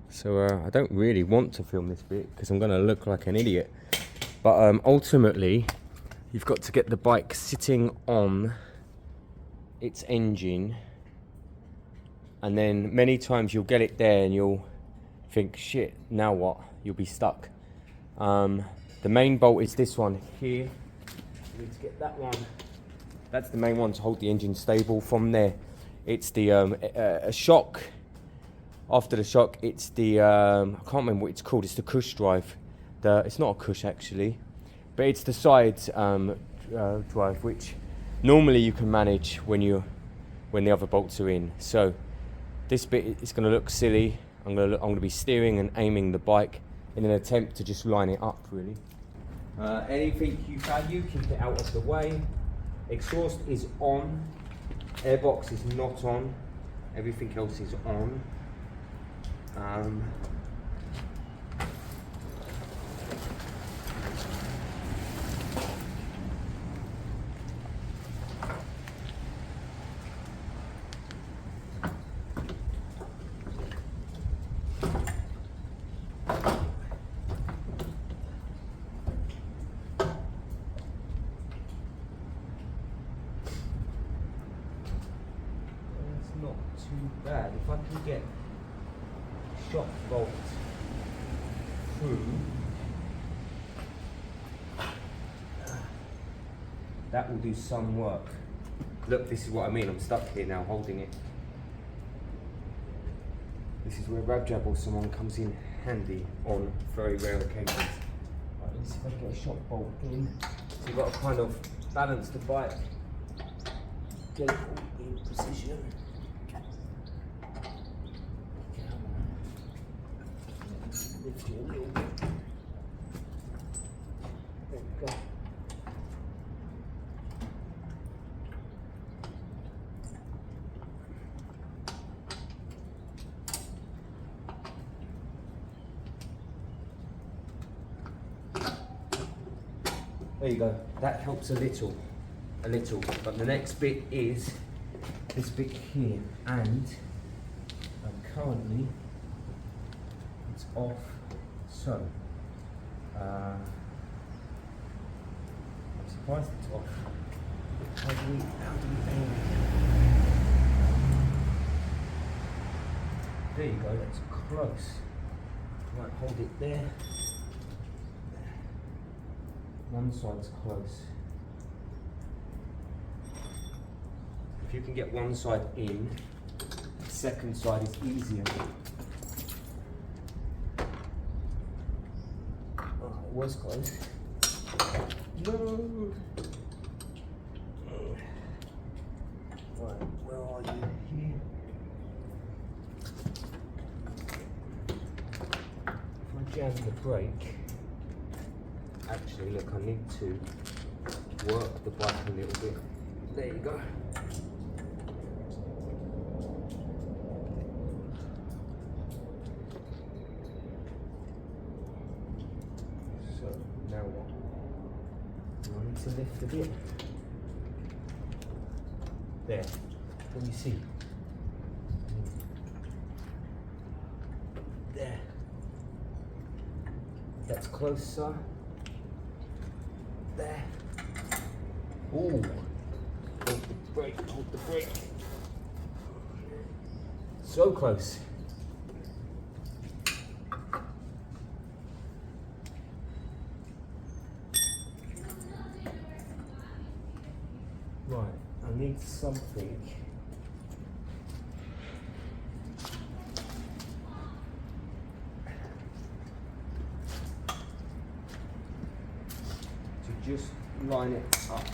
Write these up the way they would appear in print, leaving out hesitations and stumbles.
So I don't really want to film this bit because I'm going to look like an idiot. But ultimately, you've got to get the bike sitting on its engine. And then many times you'll get it there and you'll think, shit, now what? You'll be stuck. The main bolt is this one here. You need to get that one. That's the main one to hold the engine stable. From there, it's the a shock. After the shock, it's the I can't remember what it's called. It's the cush drive. It's not a cush actually, but it's the side drive, which normally you can manage when the other bolts are in. So this bit is going to look silly. I'm going to be steering and aiming the bike in an attempt to just line it up. Really, anything you value, keep it out of the way. Exhaust is on. Airbox is not on. Everything else is on. It's not too bad. If I can get shock bolt through, that will do some work. Look, this is what I mean. I'm stuck here now holding it. This is where Rab or someone comes in handy on very rare occasions. Right, let's see if I can get a shock bolt in. So you've got to kind of balance the bike, get it all in position. Lift you a little bit. There we go. There you go. That helps a little. But the next bit is this bit here, and currently it's off. So I'm surprised it's off. How do we aim it? There you go. That's close. Right, hold it there. One side's close. If you can get one side in, the second side is easier. Oh, it was close. No! Right, where are you? Here. If I jam the brake, actually, look, I need to work the bike a little bit. There you go. So, now what? I need to lift a bit. There. Can you see? There. That's closer. There. Ooh. Hold the brake. So close. Right, I need something to just line it up.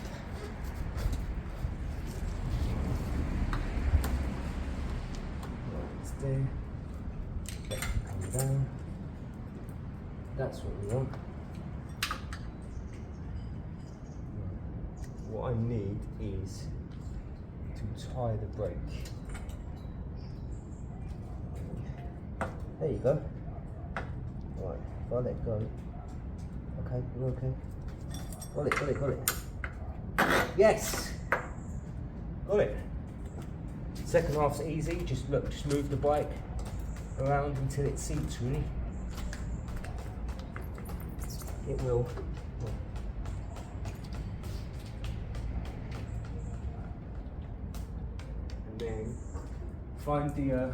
Right, it's there. That can come down. That's what we want. What I need is to tie the brake. There you go. Right, if I let go. Okay, we're okay. Got it. Yes! Got it. Second half's easy, just move the bike around until it seats really. It will. And then find the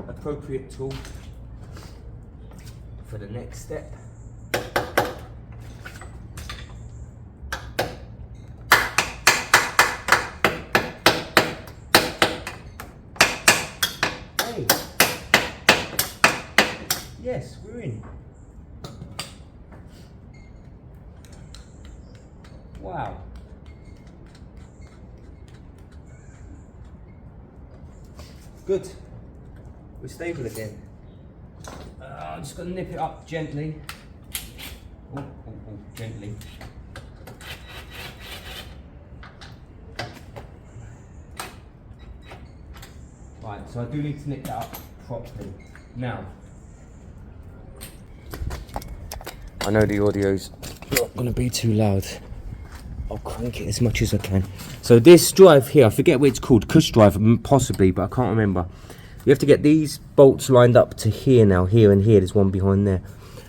appropriate tool for the next step. Hey. Yes, we're in. Wow. Good. We're stable again. I'm just going to nip it up gently. Oh, gently. Right, so I do need to nip that up properly. Now, I know the audio's not going to be too loud. I'll crank it as much as I can. So this drive here, I forget what it's called, cush drive possibly, but I can't remember. You have to get these bolts lined up to here now, here and here. There's one behind there.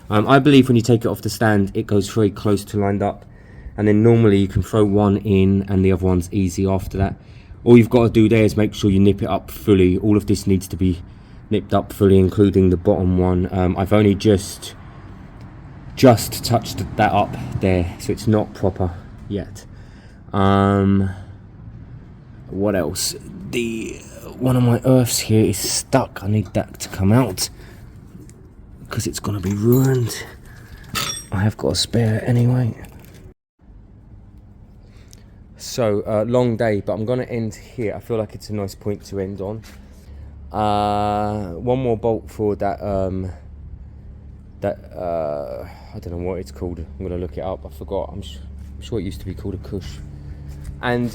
I believe when you take it off the stand, it goes very close to lined up. And then normally you can throw one in and the other one's easy after that. All you've got to do there is make sure you nip it up fully. All of this needs to be nipped up fully, including the bottom one. I've only just touched that up there, so it's not proper yet. What else? One of my earths here is stuck. I need that to come out because it's gonna be ruined. I have got a spare anyway. So long day, but I'm gonna end here. I feel like it's a nice point to end on. One more bolt for that I don't know what it's called. I'm gonna look it up. I forgot. I'm sure it used to be called a cush. And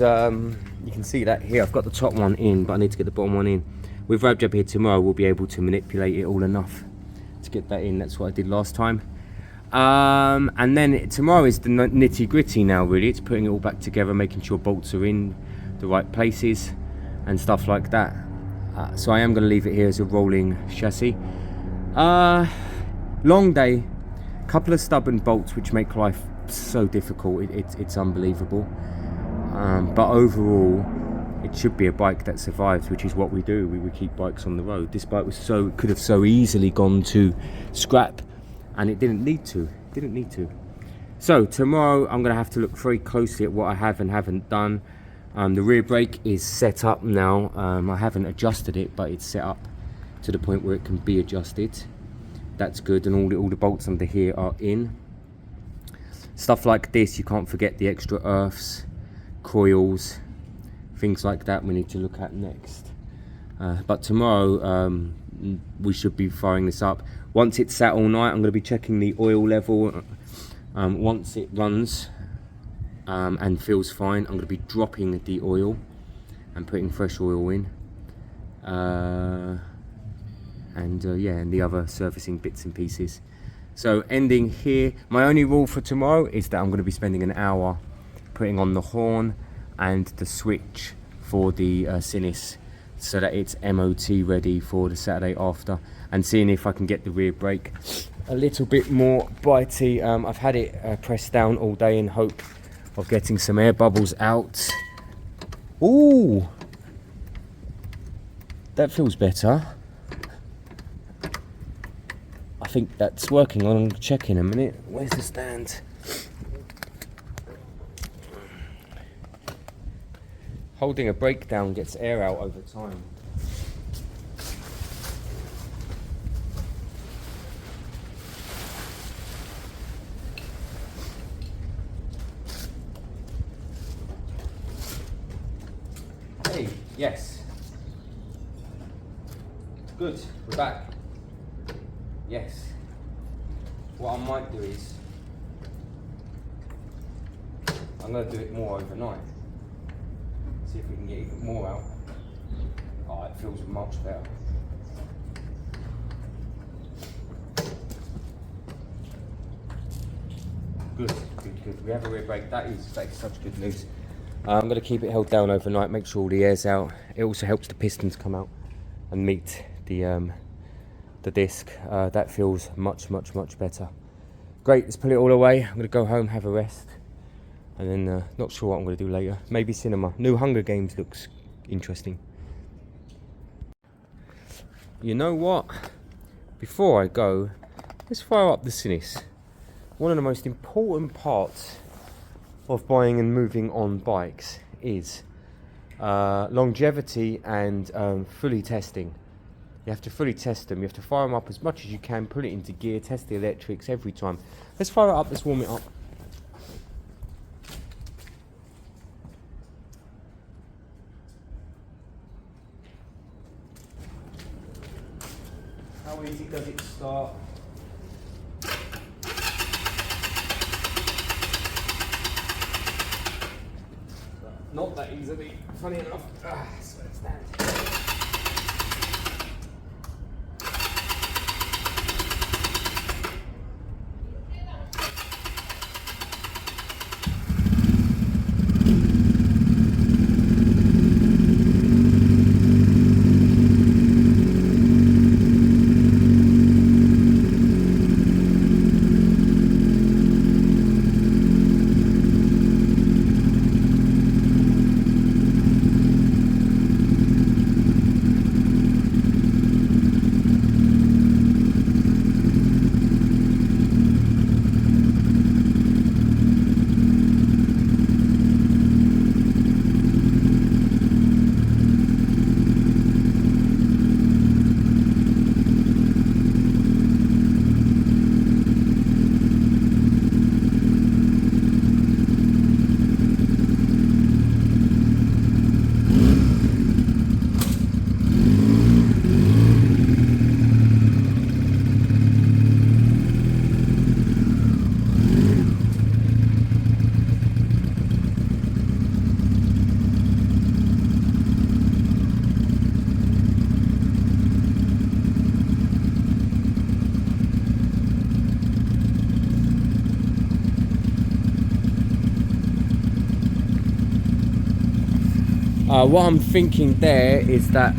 you can see that here. I've got the top one in, but I need to get the bottom one in. With RabJab here tomorrow, we'll be able to manipulate it all enough to get that in. That's what I did last time. And then tomorrow is the nitty gritty now really. It's putting it all back together, making sure bolts are in the right places and stuff like that. So I am going to leave it here as a rolling chassis. Long day, couple of stubborn bolts which make life so difficult. It's unbelievable. But overall it should be a bike that survives, which is what we do. We keep bikes on the road. This bike could have so easily gone to scrap, and it didn't need to. So tomorrow I'm going to have to look very closely at what I have and haven't done. The rear brake is set up now. I haven't adjusted it, but it's set up to the point where it can be adjusted. That's good, and all the bolts under here are in. Stuff like this, you can't forget the extra earths, coils, things like that we need to look at next. But tomorrow we should be firing this up. Once it's sat all night, I'm going to be checking the oil level. Once it runs and feels fine, I'm going to be dropping the oil and putting fresh oil in. And the other servicing bits and pieces. So ending here, my only rule for tomorrow is that I'm going to be spending an hour putting on the horn and the switch for the Sinis, so that it's MOT ready for the Saturday after, and seeing if I can get the rear brake a little bit more bitey. I've had it pressed down all day in hope of getting some air bubbles out. Ooh, that feels better. I think that's working. I'm going to check in a minute. Where's the stand? Holding a brake down gets air out over time. Hey, yes. Good, we're back. Yes. What I might do is, I'm going to do it more overnight. See if we can get even more out. Oh, it feels much better. Good. We have a rear brake. That is such good news. I'm going to keep it held down overnight, make sure all the air's out. It also helps the pistons come out and meet the disc. That feels much better. Great, let's put it all away. I'm going to go home, have a rest, and then not sure what I'm going to do later. Maybe cinema. New Hunger Games looks interesting. You know what? Before I go, let's fire up the Sinis. One of the most important parts of buying and moving on bikes is longevity and fully testing. You have to fully test them. You have to fire them up as much as you can, put it into gear, test the electrics every time. Let's fire it up, let's warm it up. How easy does it start? Not that easily, funny enough. So it's that. What I'm thinking there is that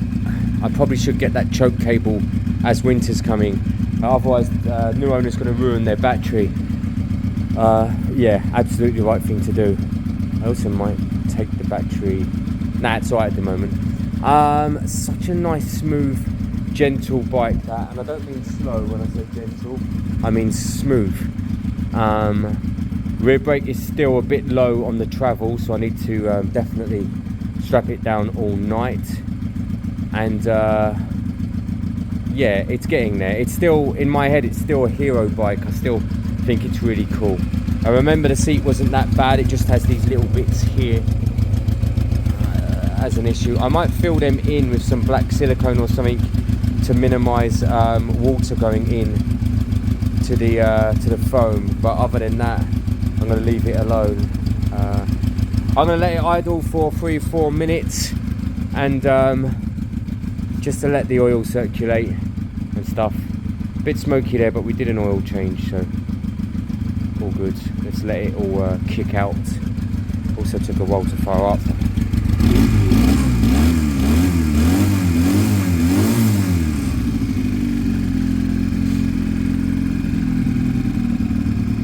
I probably should get that choke cable as winter's coming. Otherwise, new owner's going to ruin their battery. Yeah, absolutely the right thing to do. I also might take the battery. Nah, it's alright at the moment. Such a nice, smooth, gentle bike that, and I don't mean slow when I say gentle. I mean smooth. Rear brake is still a bit low on the travel, so I need to definitely strap it down all night. And yeah, it's getting there. It's still, in my head, it's still a hero bike. I still think it's really cool. I remember the seat wasn't that bad, it just has these little bits here as an issue. I might fill them in with some black silicone or something to minimise water going in to the foam, but other than that, I'm going to leave it alone. I'm going to let it idle for 3-4 minutes and just to let the oil circulate and stuff. A bit smoky there, but we did an oil change, so all good. Let's let it all kick out. Also took a while to fire up.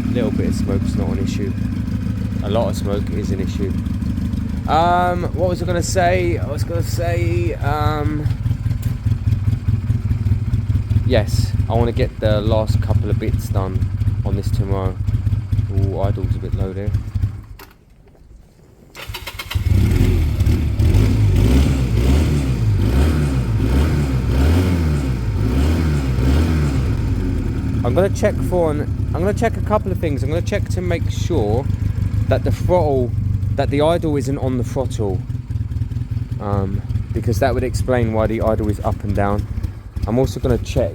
A little bit of smoke's not an issue. A lot of smoke is an issue. What was I going to say? I was going to say, yes, I want to get the last couple of bits done on this tomorrow. Ooh, idle's a bit low there. I'm going to check a couple of things. I'm going to check to make sure that the throttle, that the idle isn't on the throttle, because that would explain why the idle is up and down. I'm also going to check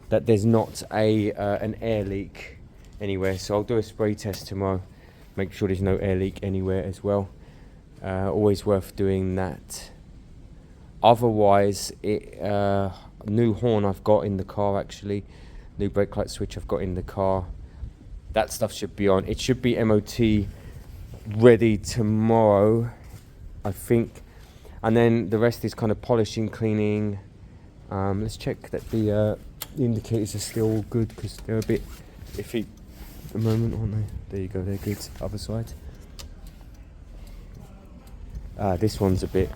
that there's not an air leak anywhere, so I'll do a spray test tomorrow, make sure there's no air leak anywhere as well. Always worth doing that. Otherwise, new horn I've got in the car, actually, new brake light switch I've got in the car, that stuff should be on. It should be MOT ready tomorrow I think. And then the rest is kind of polishing, cleaning. Let's check that the indicators are still good, because they're a bit iffy at the moment, aren't they? There you go, they're good. Other side. This one was a bit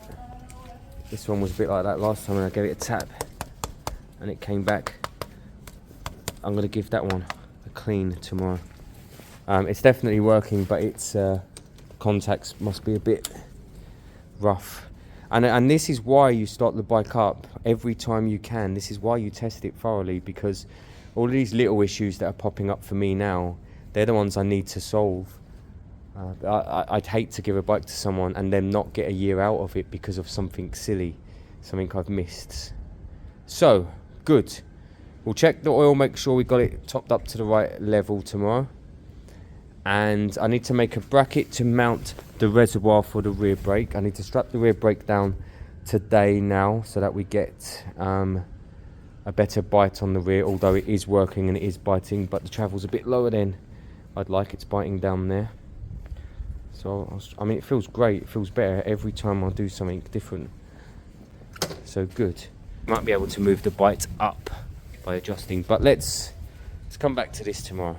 like that last time when I gave it a tap and it came back. I'm going to give that one a clean tomorrow. It's definitely working, but its contacts must be a bit rough. And this is why you start the bike up every time you can. This is why you test it thoroughly, because all these little issues that are popping up for me now, they're the ones I need to solve. I'd hate to give a bike to someone and then not get a year out of it because of something silly, something I've missed. So, good. We'll check the oil, make sure we got it topped up to the right level tomorrow. And I need to make a bracket to mount the reservoir for the rear brake. I need to strap the rear brake down today now, so that we get a better bite on the rear, although it is working and it is biting, but the travel's a bit lower than I'd like. It's biting down there. So, I mean, it feels great. It feels better every time I do something different. So good. Might be able to move the bite up by adjusting, but let's come back to this tomorrow.